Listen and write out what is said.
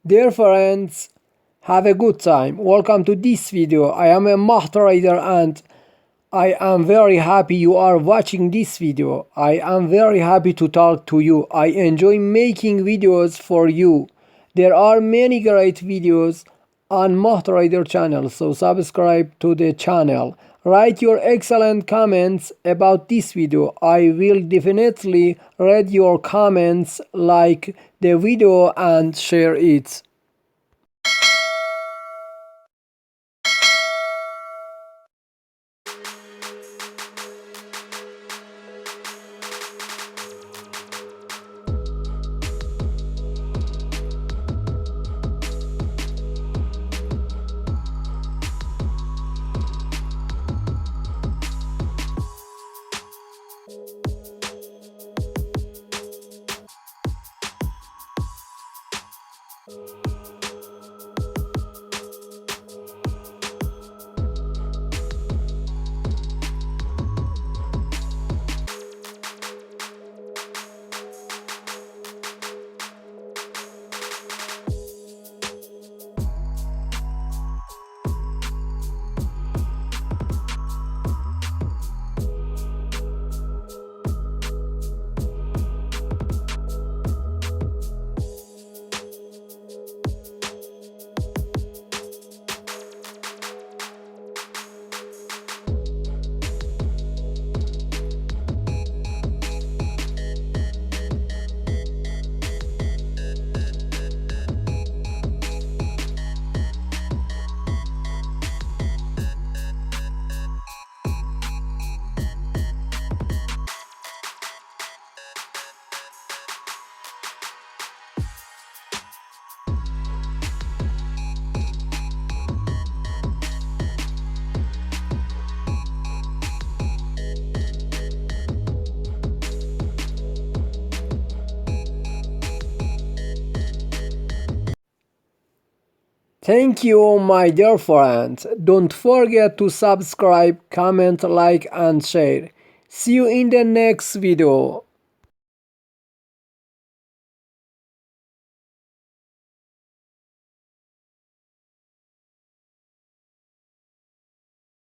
Dear friends, have a good time. Welcome to this video. I am a MahTrader and I am very happy you are watching this video. I am very happy to talk to you. I enjoy making videos for you. There are many great videos on MahTrader channel, so subscribe to the channel. Write your excellent comments about this video. I will definitely read your comments, like the video and share it. Thank you, my dear friends. Don't forget to subscribe, comment, like and share. See you in the next video.